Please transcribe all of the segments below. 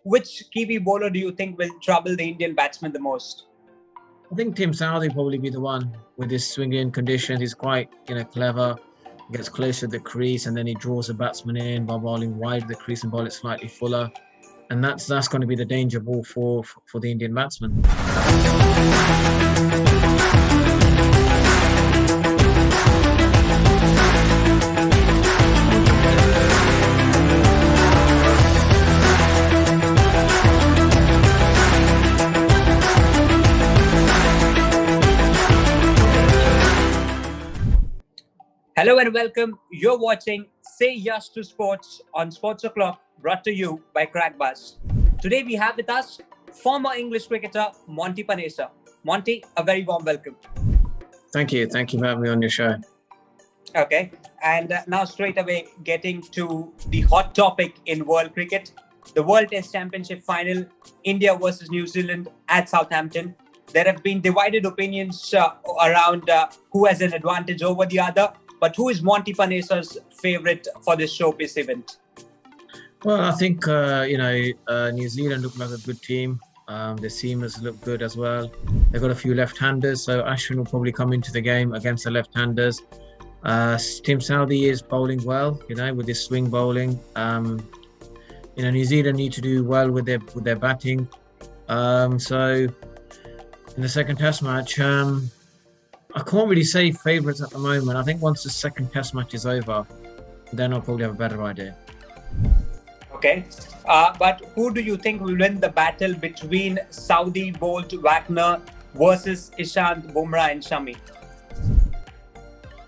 which Kiwi bowler do you think will trouble the Indian batsman the most? I think Tim Southey probably be the one with his swinging conditions. He's quite, clever. Gets close to the crease and then he draws the batsman in by bowling wide of the crease and bowl it slightly fuller. And that's going to be the danger ball for the Indian batsman. Hello and welcome. You're watching Say Yash To Sports on Sports O'Clock, brought to you by Kragbuzz. Today we have with us former English cricketer Monty Panesar. Monty, a very warm welcome. Thank you. Thank you for having me on your show. Okay, and now straight away getting to the hot topic in world cricket. The World Test Championship final, India versus New Zealand at Southampton. There have been divided opinions around who has an advantage over the other. But who is Monty Panesar's favourite for this showpiece event? Well, I think, New Zealand look like a good team. Their seamers look good as well. They've got a few left-handers, so Ashwin will probably come into the game against the left-handers. Tim Southey is bowling well, with his swing bowling. New Zealand need to do well with their batting. So in the second Test match, I can't really say favourites at the moment. I think once the second Test match is over, then I'll probably have a better idea. Okay. But who do you think will win the battle between Saudi Bolt Wagner versus Ishant Bumrah and Shami?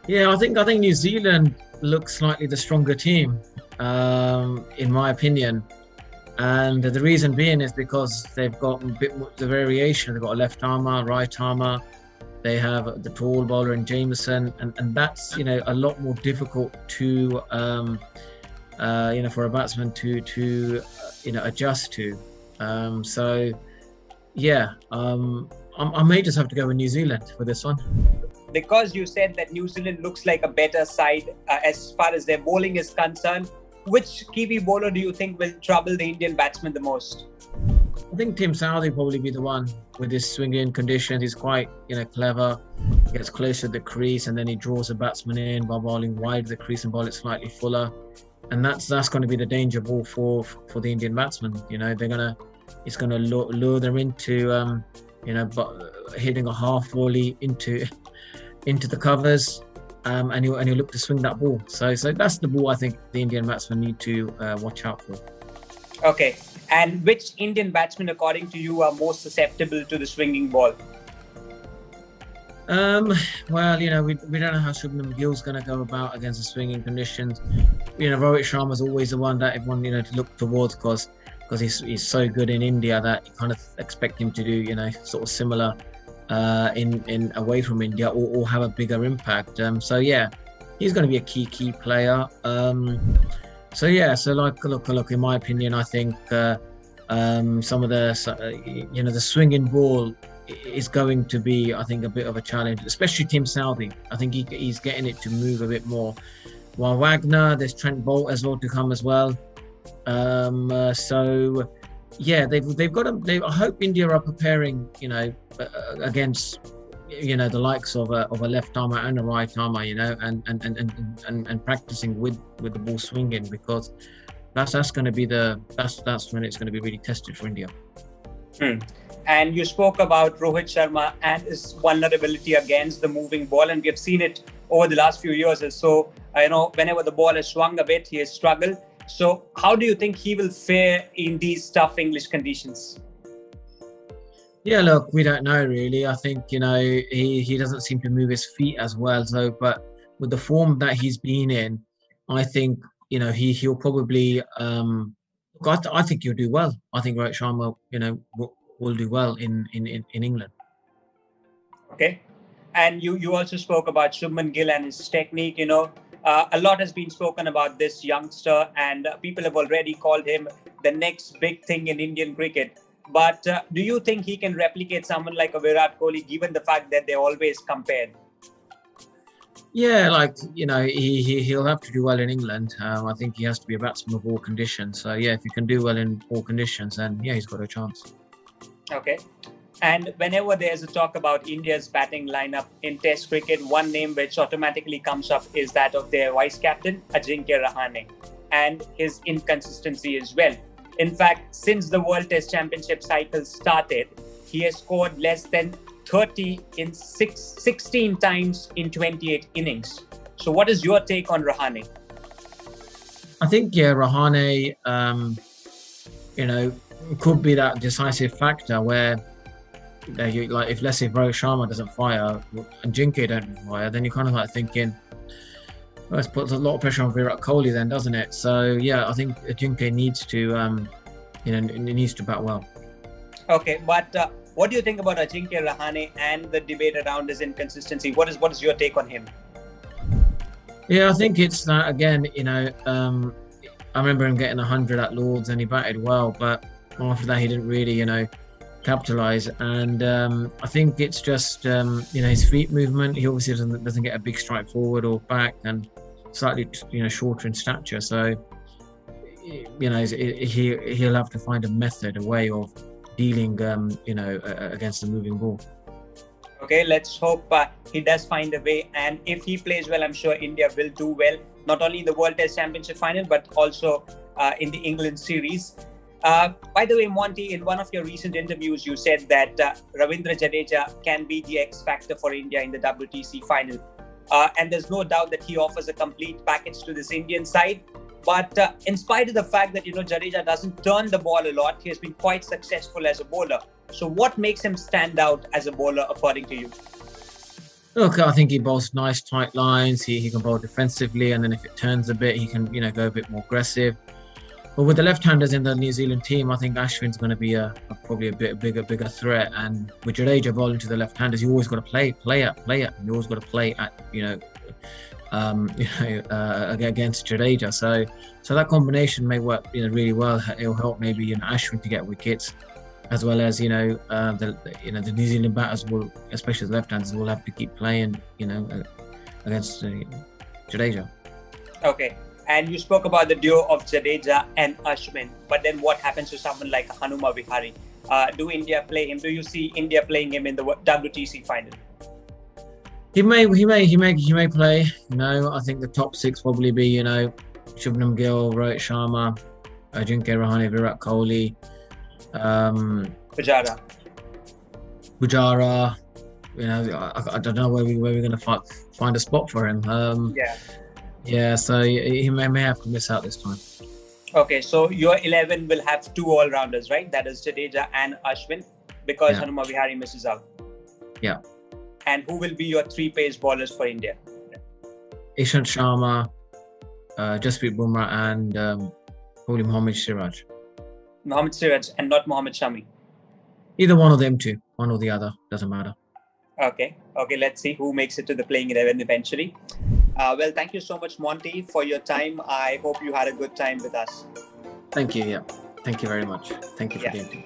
Yeah, I think New Zealand looks slightly the stronger team, in my opinion. And the reason being is because they've got a bit more the variation. They've got a left armour, right armour. They have the tall bowler in Jameson, and that's a lot more difficult to for a batsman to adjust to. I may just have to go with New Zealand for this one. Because you said that New Zealand looks like a better side as far as their bowling is concerned, which Kiwi bowler do you think will trouble the Indian batsman the most? I think Tim Southey probably be the one with his swinging conditions. He's quite, clever. Gets close to the crease and then he draws the batsman in by bowling wide of the crease and bowl it slightly fuller. And that's going to be the danger ball for the Indian batsman. It's gonna lure them into hitting a half volley into the covers, and he'll look to swing that ball. So that's the ball I think the Indian batsmen need to watch out for. Okay. And which Indian batsmen, according to you, are most susceptible to the swinging ball? Well, we don't know how Shubman Gill's going to go about against the swinging conditions. Rohit Sharma is always the one that everyone to look towards because he's so good in India that you kind of expect him to do sort of similar in away from India or have a bigger impact. He's going to be a key player. Look. In my opinion, I think some of the swinging ball is going to be, I think, a bit of a challenge, especially Tim Southey. I think he's getting it to move a bit more. While Wagner, there's Trent Bolt as well to come as well. They've got. I hope India are preparing, against. The likes of a left armour and a right armour, and practicing with the ball swinging, because that's going to be that's when it's going to be really tested for India. And you spoke about Rohit Sharma and his vulnerability against the moving ball, and we have seen it over the last few years. So whenever the ball has swung a bit, he has struggled. So how do you think he will fare in these tough English conditions? Yeah, look, we don't know really. I think he doesn't seem to move his feet as well. So, but with the form that he's been in, I think he'll probably. I think he'll do well. I think Rohit Sharma, will do well in England. Okay, and you also spoke about Shubman Gill and his technique. A lot has been spoken about this youngster, and people have already called him the next big thing in Indian cricket. But do you think he can replicate someone like a Virat Kohli, given the fact that they're always compared? Yeah, like he'll have to do well in England. I think he has to be a batsman of all conditions. So yeah, if he can do well in all conditions, then yeah, he's got a chance. Okay. And whenever there's a talk about India's batting lineup in Test cricket, one name which automatically comes up is that of their vice captain, Ajinkya Rahane, and his inconsistency as well. In fact, since the World Test Championship cycle started, he has scored less than 30 in 16 times in 28 innings. So, what is your take on Rahane? I think yeah, Rahane, could be that decisive factor where like if let's say Rohit Sharma doesn't fire and Jinke don't fire, then you're kind of like thinking, well, it puts a lot of pressure on Virat Kohli then, doesn't it? So yeah, I think Jinke needs to needs to bat well. Okay, but what do you think about Ajinkya Rahane and the debate around his inconsistency? What is your take on him? Yeah, I think it's that again. I remember him getting 100 at Lords and he batted well, but after that he didn't really capitalize. And I think it's just his feet movement. He obviously doesn't get a big strike forward or back, and slightly shorter in stature. So he'll have to find a method, a way of dealing against the moving ball. Okay, let's hope he does find a way. And if he plays well, I'm sure India will do well, not only in the World Test Championship final, but also in the England series. By the way, Monty, in one of your recent interviews, you said that Ravindra Jadeja can be the X factor for India in the WTC final. And there's no doubt that he offers a complete package to this Indian side. But in spite of the fact that Jadeja doesn't turn the ball a lot, he has been quite successful as a bowler. So what makes him stand out as a bowler, according to you? Look, I think he bowls nice tight lines. He can bowl defensively, and then if it turns a bit, he can go a bit more aggressive. But with the left-handers in the New Zealand team, I think Ashwin's going to be probably a bit bigger threat. And with Jadeja bowling to the left-handers, you always got to play it. You always got to play at against Jadeja. So that combination may work really well. It'll help maybe Ashwin to get wickets, as well as the New Zealand batters will, especially the left-handers, will have to keep playing against Jadeja. Okay. And you spoke about the duo of Jadeja and Ashwin, but then what happens to someone like Hanuma Vihari? Do India play him? Do you see India playing him in the WTC final? He may play. I think the top six probably be Shubman Gill, Rohit Sharma, Ajinkya Rahane, Virat Kohli, Pujara. I don't know where we're going to find a spot for him. Yeah, so he may have to miss out this time. Okay, so your 11 will have two all-rounders, right? That is Jadeja and Ashwin, because Hanuma Vihari misses out. Yeah. And who will be your three pace bowlers for India? Ishant Sharma, Jasprit Bumrah, and probably Mohammad Siraj. Mohammad Siraj and not Mohammad Shami. Either one of them two, one or the other, doesn't matter. Okay, let's see who makes it to the playing 11 eventually. Well, thank you so much, Monty, for your time. I hope you had a good time with us. Thank you. Yeah. Thank you very much. Thank you for the interview.